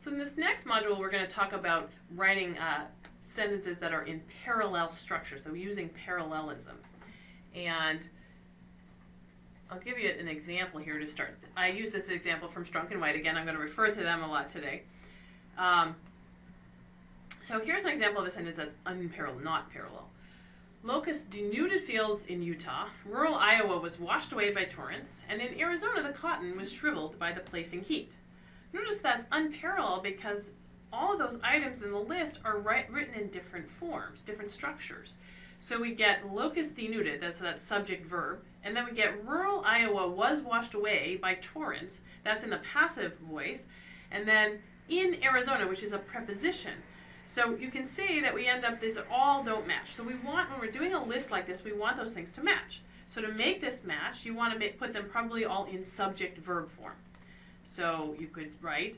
So in this next module, we're going to talk about writing sentences that are in parallel structure, so using parallelism. And I'll give you an example here to start. I use this example from Strunk and White. Again, I'm going to refer to them a lot today. So here's an example of a sentence that's unparalleled, not parallel. Locust denuded fields in Utah, rural Iowa was washed away by torrents, and in Arizona the cotton was shriveled by the placing heat. Notice that's unparalleled because all of those items in the list are written in different forms, different structures. So we get locust denuded, that's subject verb, and then we get rural Iowa was washed away by torrents, that's in the passive voice, and then in Arizona, which is a preposition. So you can see that we end up, these all don't match. So we want, when we're doing a list like this, we want those things to match. So to make this match, you want to put them probably all in subject verb form. So you could write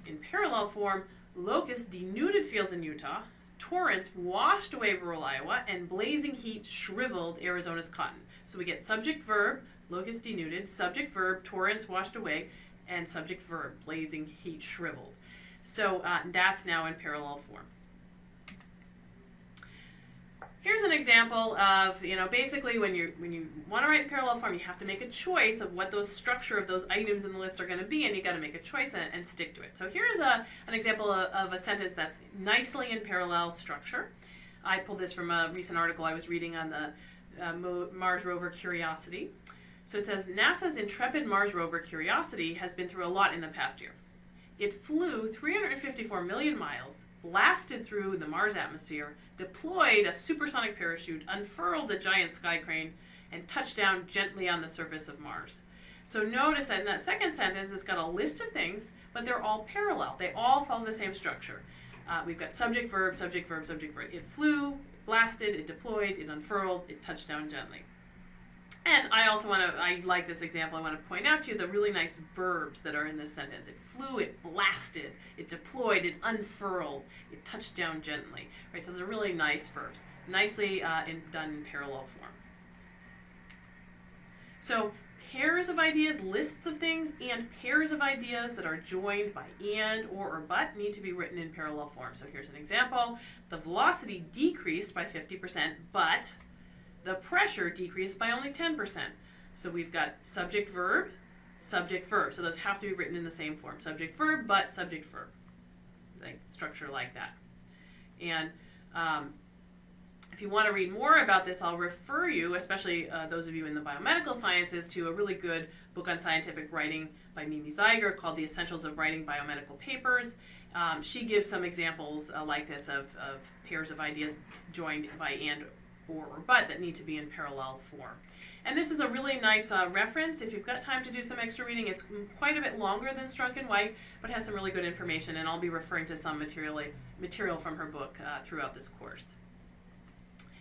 in parallel form, locust denuded fields in Utah, torrents washed away rural Iowa, and blazing heat shriveled Arizona's cotton. So we get subject verb, locust denuded, subject verb, torrents washed away, and subject verb, blazing heat shriveled. So that's now in parallel form. Here's an example of, basically when you want to write in parallel form, you have to make a choice of what those structure of those items in the list are going to be, and you got to make a choice and stick to it. So here's an example of a sentence that's nicely in parallel structure. I pulled this from a recent article I was reading on the Mars rover Curiosity. So it says, NASA's intrepid Mars rover Curiosity has been through a lot in the past year. It flew 354 million miles, blasted through the Mars atmosphere, deployed a supersonic parachute, unfurled a giant sky crane, and touched down gently on the surface of Mars. So notice that in that second sentence, it's got a list of things, but they're all parallel. They all follow the same structure. We've got subject, verb, subject, verb, subject, verb. It flew, it blasted, it deployed, it unfurled, it touched down gently. And I like this example, I want to point out to you the really nice verbs that are in this sentence. It flew, it blasted, it deployed, it unfurled, it touched down gently. Right, so those are really nice verbs, nicely done in parallel form. So pairs of ideas, lists of things, and pairs of ideas that are joined by and, or but need to be written in parallel form. So here's an example. The velocity decreased by 50%, but the pressure decreased by only 10%. So we've got subject verb, subject verb. So those have to be written in the same form. Subject verb, but subject verb. Like structure like that. And if you want to read more about this, I'll refer you, especially those of you in the biomedical sciences, to a really good book on scientific writing by Mimi Zeiger called The Essentials of Writing Biomedical Papers. She gives some examples like this of pairs of ideas joined by and, or but that need to be in parallel form. And this is a really nice reference. If you've got time to do some extra reading, it's quite a bit longer than Strunk and White, but has some really good information, and I'll be referring to some material from her book throughout this course.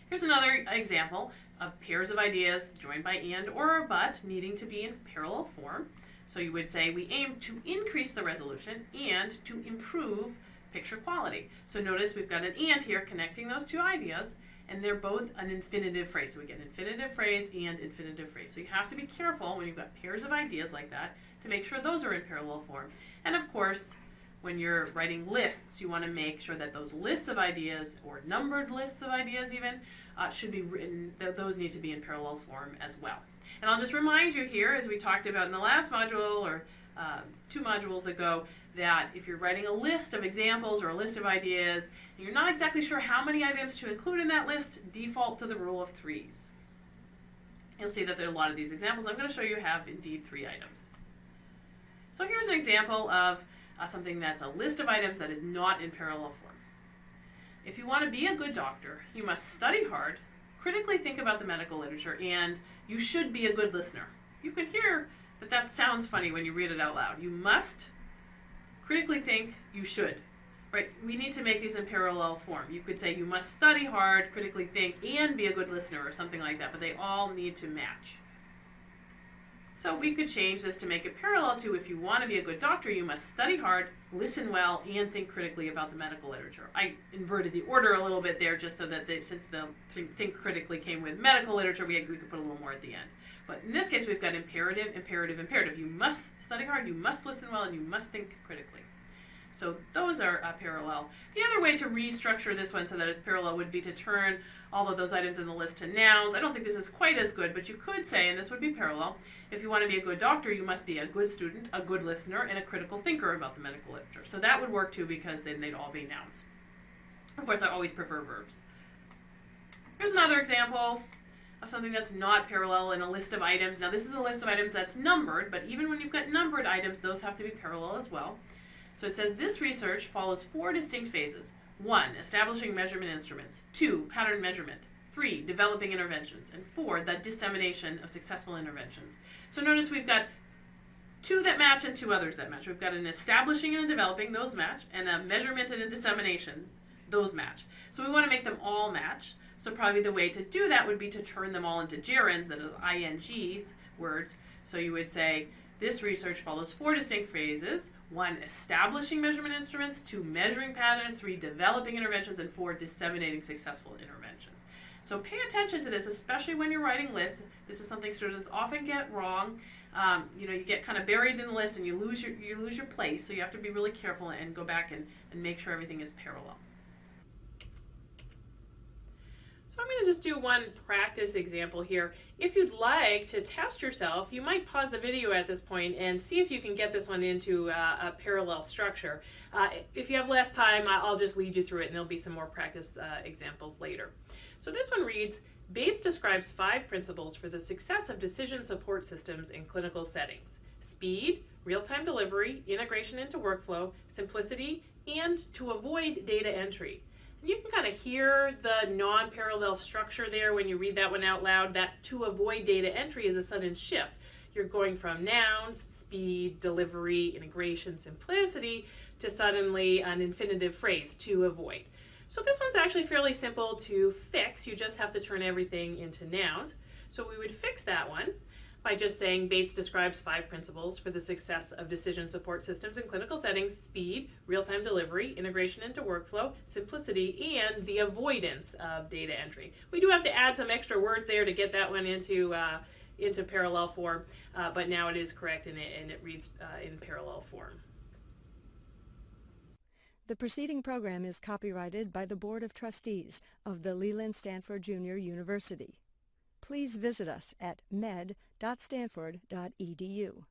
Here's another example of pairs of ideas joined by and or but needing to be in parallel form. So you would say, we aim to increase the resolution and to improve picture quality. So notice we've got an and here connecting those two ideas, and they're both an infinitive phrase. So we get infinitive phrase and infinitive phrase. So you have to be careful when you've got pairs of ideas like that to make sure those are in parallel form. And of course, when you're writing lists, you want to make sure that those lists of ideas, or numbered lists of ideas even, should be written, those need to be in parallel form as well. And I'll just remind you here, as we talked about in the last module, or 2 modules ago, that if you're writing a list of examples or a list of ideas, and you're not exactly sure how many items to include in that list, default to the rule of 3s. You'll see that there are a lot of these examples I'm going to show you have indeed 3 items. So here's an example of something that's a list of items that is not in parallel form. If you want to be a good doctor, you must study hard, critically think about the medical literature, and you should be a good listener. You can hear that sounds funny when you read it out loud. You must critically think, you should. Right? We need to make these in parallel form. You could say you must study hard, critically think, and be a good listener, or something like that, but they all need to match. So we could change this to make it parallel to, if you want to be a good doctor, you must study hard, listen well, and think critically about the medical literature. I inverted the order a little bit there just so that since the think critically came with medical literature, we could put a little more at the end. But in this case, we've got imperative, imperative, imperative. You must study hard, you must listen well, and you must think critically. So those are parallel. The other way to restructure this one so that it's parallel would be to turn all of those items in the list to nouns. I don't think this is quite as good, but you could say, and this would be parallel, if you want to be a good doctor, you must be a good student, a good listener, and a critical thinker about the medical literature. So that would work too, because then they'd all be nouns. Of course, I always prefer verbs. Here's another example of something that's not parallel in a list of items. Now this is a list of items that's numbered, but even when you've got numbered items, those have to be parallel as well. So it says this research follows 4 distinct phases. 1, establishing measurement instruments. 2, pattern measurement. 3, developing interventions. And 4, the dissemination of successful interventions. So notice we've got 2 that match and 2 others that match. We've got an establishing and a developing, those match, and a measurement and a dissemination, those match. So we want to make them all match. So probably the way to do that would be to turn them all into gerunds, that is INGs, words. So you would say, this research follows 4 distinct phases. 1, establishing measurement instruments. 2, measuring patterns. 3, developing interventions. And 4, disseminating successful interventions. So pay attention to this, especially when you're writing lists. This is something students often get wrong. You get kind of buried in the list and you lose your place. So you have to be really careful and go back and make sure everything is parallel. So I'm going to just do one practice example here. If you'd like to test yourself, you might pause the video at this point and see if you can get this one into a parallel structure. If you have less time, I'll just lead you through it and there'll be some more practice examples later. So this one reads, Bates describes 5 principles for the success of decision support systems in clinical settings: speed, real-time delivery, integration into workflow, simplicity, and to avoid data entry. You can kind of hear the non-parallel structure there when you read that one out loud. That to avoid data entry is a sudden shift. You're going from nouns, speed, delivery, integration, simplicity, to suddenly an infinitive phrase, to avoid. So this one's actually fairly simple to fix. You just have to turn everything into nouns. So we would fix that one by just saying Bates describes 5 principles for the success of decision support systems in clinical settings: speed, real-time delivery, integration into workflow, simplicity, and the avoidance of data entry. We do have to add some extra words there to get that one into parallel form, but now it is correct and it reads in parallel form. The preceding program is copyrighted by the Board of Trustees of the Leland Stanford Junior University. Please visit us at med.stanford.edu.